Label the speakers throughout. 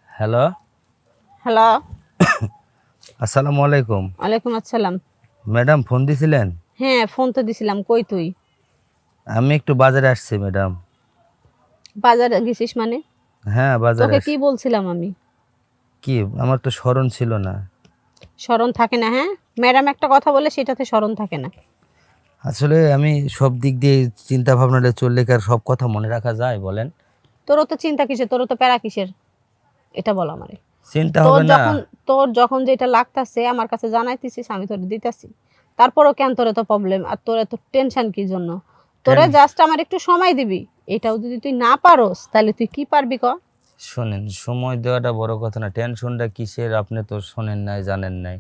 Speaker 1: Hello,
Speaker 2: hello.
Speaker 1: আসসালামু আলাইকুম।
Speaker 2: ওয়ালাইকুম আসসালাম।
Speaker 1: ম্যাডাম ফোন দিছিলেন?
Speaker 2: হ্যাঁ, ফোন তো দিছিলাম। কই তুই?
Speaker 1: আমি একটু বাজারে আসছি ম্যাডাম।
Speaker 2: বাজারে গেছিস মানে?
Speaker 1: হ্যাঁ, বাজারে
Speaker 2: তোকে কি
Speaker 1: আসছি।
Speaker 2: বলছিলাম আমি?
Speaker 1: কি আমার তো স্মরণ ছিল না।
Speaker 2: স্মরণ থাকে না? হ্যাঁ, ম্যাডাম একটা কথা বলে সেটাতে স্মরণ থাকে না।
Speaker 1: আসলে আমি সব দিক দিয়ে চিন্তা ভাবনাটা চললে কি আর সব কথা মনে রাখা যায় বলেন?
Speaker 2: তোরও তো চিন্তা কিসের, তোরও তো প্যারা কিসের, এটা বল আমারে।
Speaker 1: চিন্তা
Speaker 2: তোর
Speaker 1: হবে না।
Speaker 2: যখন তোর যখন যেটা লাগতাছে আমার কাছে জানাইতেছিস, আমি তোরে দিতেছি। তারপরও কেন তোর এত প্রবলেম আর তোর এত টেনশন কি জন্য? তোরে
Speaker 1: টেন-
Speaker 2: জাস্ট আমার একটু সময় দিবি। এটাও যদি তুই না পারোস তাহলে তুই কি পারবি ক?
Speaker 1: শোনেন, সময় দেওয়াটা বড় কথা না, টেনশনটা কিসের আপনি তো শোনেন নাই, জানেন নাই।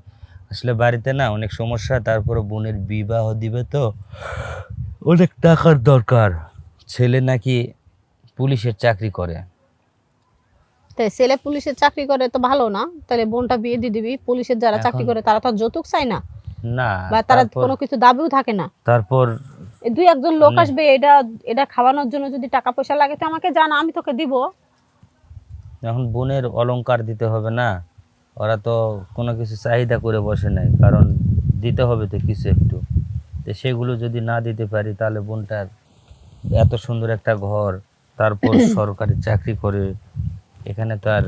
Speaker 1: আসলে বাড়িতে না অনেক সমস্যা, তারপরে বোনের বিবাহ দিবে তো অনেক টাকার দরকার। ছেলে নাকি পুলিশের চাকরি করে।
Speaker 2: তাই ছেলে পুলিশের চাকরি করে তো ভালো না? তাহলে বোনটা বিয়ে দিয়ে দিবি। পুলিশের যারা চাকরি
Speaker 1: এখন
Speaker 2: করে তারা তো আর যৌতুক চায় না,
Speaker 1: না,
Speaker 2: বা তারা
Speaker 1: তারপর
Speaker 2: কোনো কিছু দাবিও থাকে না।
Speaker 1: তারপর
Speaker 2: এই দুই একজন লোক
Speaker 1: অনেক
Speaker 2: আসবে, এটা এটা খাওয়ানোর জন্য যদি টাকা পয়সা লাগে তো আমাকে জানা, আমি তোকে দিব।
Speaker 1: এখন বোনের অলংকার দিতে হবে না? ওরা তো কোনো কিছু চাহিদা করে বসে নাই, কারণ দিতে হবে তো কিছু একটু। তো সেগুলো যদি না দিতে পারি তাহলে বোনটার এত সুন্দর একটা ঘর, তারপর সরকারি চাকরি করে, এখানে তো আর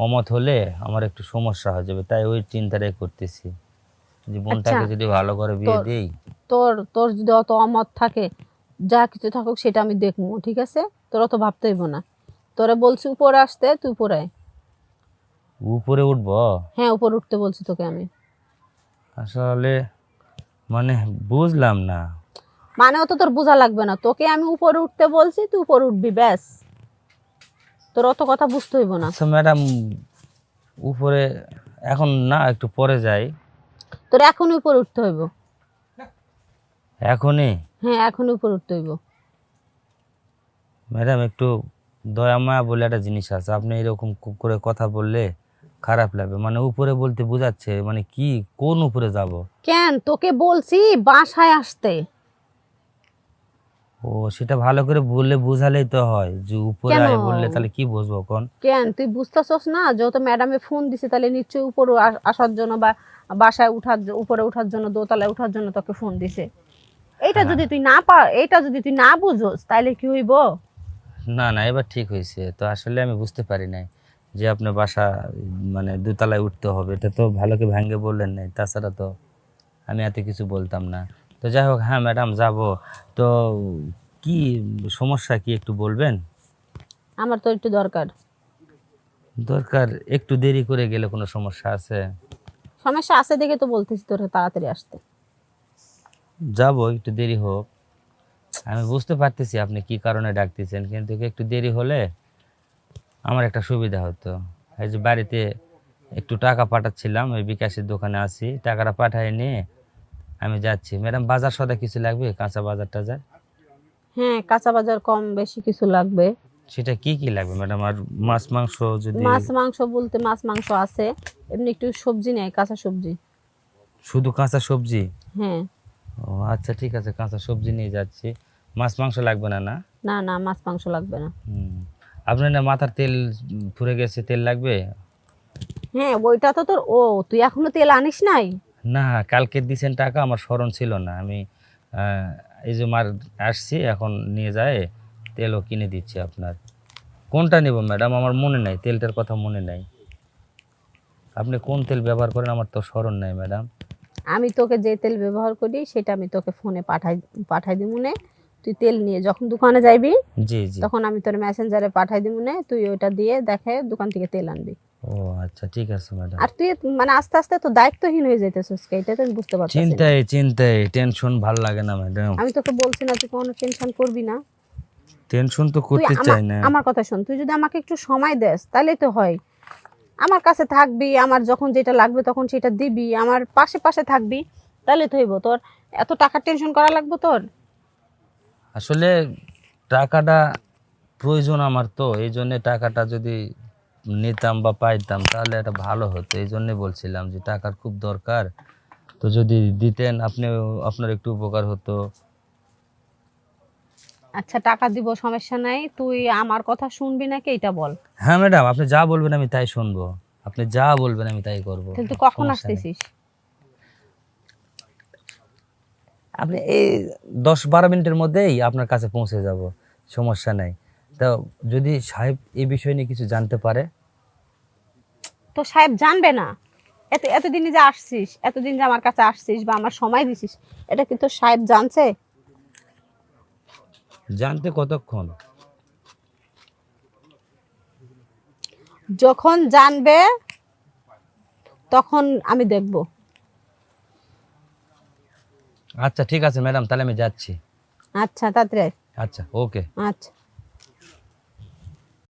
Speaker 1: অমত হলে আমার একটু সমস্যা হয়ে যাবে, তাই ওই চিন্তাটাই করতেছি যে
Speaker 2: আচ্ছা,
Speaker 1: বোনটাকে যদি ভালো করে বিয়ে
Speaker 2: তোর
Speaker 1: দেই।
Speaker 2: তোর তোর যদি অত অমত থাকে, যা কিছু থাকুক সেটা আমি দেখবো, ঠিক আছে? তোর অত ভাবতে হইব না। তোরে বলছি উপরে আসতে, তুই উপরে আয়।
Speaker 1: উপরে উঠবো?
Speaker 2: হ্যাঁ, উপরে উঠতে বলছি তোকে আমি।
Speaker 1: আসলে মানে বুঝলাম না।
Speaker 2: মানে অত তোর বোঝা লাগবে না, তোকে আমি উপরে উঠতে বলছি, তুই উপরে উঠবি, ব্যাস। তোর অত কথা বুঝতে হইব না।
Speaker 1: আচ্ছা ম্যাডাম, উপরে এখন না, একটু পরে যাই।
Speaker 2: তোর এখনই উপরে উঠতে হইব।
Speaker 1: এখনই?
Speaker 2: হ্যাঁ, এখনই উপরে উঠতে হইব।
Speaker 1: ম্যাডাম একটু দয়া মায়া বলে একটা জিনিস আছে, আপনি এরকম করে কথা বললে খারাপ লাগবে। মানে উপরে বলতে বোঝাচ্ছে মানে কি, কোন উপরে যাব?
Speaker 2: কেন তোকে বলছি বাসায় আসতে?
Speaker 1: ও, সেটা ভালো করে বললে বুঝালেই তো হয়, যে উপরে
Speaker 2: কেন?
Speaker 1: আয় বললে তাহলে কি বুঝবো কোন?
Speaker 2: কেন তুই বুঝতেছস না? যেহেতু ম্যাডামে ফোন দিছে তাহলে নিশ্চয়ই উপরে আসার জন্য, বা বাসায় উপরে ওঠার জন্য, দোতলায় ওঠার জন্য তোকে ফোন দিছে।
Speaker 1: হ্যাঁ,
Speaker 2: এইটা যদি তুই না বুঝোস তাহলে কি হইব?
Speaker 1: না না, এবার ঠিক হয়েছে তো। আসলে আমি বুঝতে পারি নাই যে আপনার বাসা মানে দোতলায় উঠতে হবে, এটা তো ভালো করে ভাঙ্গে বললেন নাই, তাছাড়া তো আমি এত কিছু বলতাম না। তো যাই হোক, হ্যাঁ ম্যাডাম যাব তো। কি সমস্যা কি একটু বলবেন?
Speaker 2: আমার তো একটু দরকার।
Speaker 1: দরকার? একটু দেরি করে গেলে কোনো সমস্যা আছে?
Speaker 2: সমস্যা আছে দেখে তো বলতেছি তোর তাড়াতাড়ি আসতে।
Speaker 1: যাব, একটু দেরি হোক। আমি বুঝতে পারতেছি আপনি কি কারণে ডাকতেছেন, কিন্তু একটু দেরি হলে আমার একটা সুবিধা হতো। এই যে বাড়িতে একটু টাকা পাঠাচ্ছিলাম, ওই বিকাশের দোকানে আছি, টাকাটা পাঠায় নিয়ে আমি যাচ্ছি। ম্যাডাম বাজার সদা কিছু লাগবে, কাঁচা বাজার টাজার?
Speaker 2: হ্যাঁ, কাঁচা বাজার কম বেশি কিছু লাগবে।
Speaker 1: সেটা কি কি লাগবে ম্যাডাম? আর মাছ মাংস যদি?
Speaker 2: মাছ মাংস বলতে মাছ মাংস আছে, এমনি একটু সবজি নেই, কাঁচা সবজি।
Speaker 1: শুধু কাঁচা সবজি?
Speaker 2: হ্যাঁ।
Speaker 1: ও আচ্ছা, ঠিক আছে, কাঁচা সবজি নিয়ে যাচ্ছি। মাছ মাংস লাগবে না না?
Speaker 2: না না, মাছ মাংস লাগবে না।
Speaker 1: হুম। আপনার না মাথার তেল ফুরে গেছে, তেল লাগবে?
Speaker 2: হ্যাঁ, ওইটা তো তোর, ও তুই এখনো তেল আনিস নাই?
Speaker 1: না, কালকে দিছেন টাকা, আমার স্মরণ ছিল না। আমি এই যে মার আসছি, এখন নিয়ে যায় তেলও কিনে দিচ্ছি আপনার। কোনটা নেব ম্যাডাম? আমার মনে নাই, তেলটার কথা মনে নাই। আপনি কোন তেল ব্যবহার করেন আমার তো স্মরণ নাই ম্যাডাম।
Speaker 2: আমি তোকে যে তেল ব্যবহার করি সেটা আমি তোকে ফোনে পাঠাই দিব নে। তুই তেল নিয়ে যখন দোকানে যাইবি
Speaker 1: জি জি।
Speaker 2: তখন আমি তোর মেসেঞ্জারে পাঠাই দিব নে, তুই ওইটা দিয়ে দেখে দোকান থেকে তেল আনবি।
Speaker 1: ও আচ্ছা, ঠিক আছে ম্যাডাম।
Speaker 2: আর তুই মানে আস্তে আস্তে তো দায়িত্বহীন হয়ে যাইতেছিস, এটা তো আমি বুঝতে পারতেছি না।
Speaker 1: চিন্তায় চিন্তায় টেনশন ভাল লাগে না ম্যাডাম।
Speaker 2: আমি তোকে বলছি না তুই কোনো টেনশন করবি না?
Speaker 1: টেনশন তো
Speaker 2: তুই
Speaker 1: করতে
Speaker 2: আমার
Speaker 1: চাই না।
Speaker 2: আমার কথা শোন, তুই যদি আমাকে একটু সময় দেস তাহলেই তো হয়। আমার কাছে থাকবি, আমার যখন যেটা লাগবে তখন সেটা দিবি, আমার পাশে পাশে থাকবি, তাহলে তো হইব। তোর এত টাকার টেনশন করা লাগবে তোর?
Speaker 1: আসলে টাকাটা প্রয়োজন আমার, তো এই জন্যে টাকাটা যদি নিতাম বা পাইতাম তাহলে এটা ভালো হতো। এই জন্যে বলছিলাম যে টাকার খুব দরকার, তো যদি দিতেন আপনি, আপনার একটু উপকার হতো।
Speaker 2: আচ্ছা টাকা দিব, সমস্যা নাই, তুই আমার কথা শুনবি নাকি এটা বল।
Speaker 1: হ্যাঁ ম্যাডাম, আপনি যা বলবেন আমি তাই শুনবো, আপনি যা বলবেন আমি তাই করব।
Speaker 2: তাহলে তুই কখন
Speaker 1: সমস্যা নেই।
Speaker 2: আসতেছিস?
Speaker 1: আপনি এই 10-12 মিনিটের মধ্যেই আপনার কাছে পৌঁছে যাব, সমস্যা নাই। তো যদি সাহেব এই বিষয় নিয়ে কিছু জানতে পারে?
Speaker 2: তো সাহেব জানবে না? এতদিন যে আসছিস, এতদিন যে আমার কাছে আসছিস বা আমার সময় দিছিস, এটা কি তোর সাহেব জানছে?
Speaker 1: জানতে কতক্ষণ?
Speaker 2: যখন জানবে তখন আমি দেখব।
Speaker 1: আচ্ছা ঠিক আছে ম্যাডাম, তাহলে আমি যাচ্ছি।
Speaker 2: আচ্ছা তাড়াতাড়ি আয়।
Speaker 1: আচ্ছা ওকে।
Speaker 2: আচ্ছা।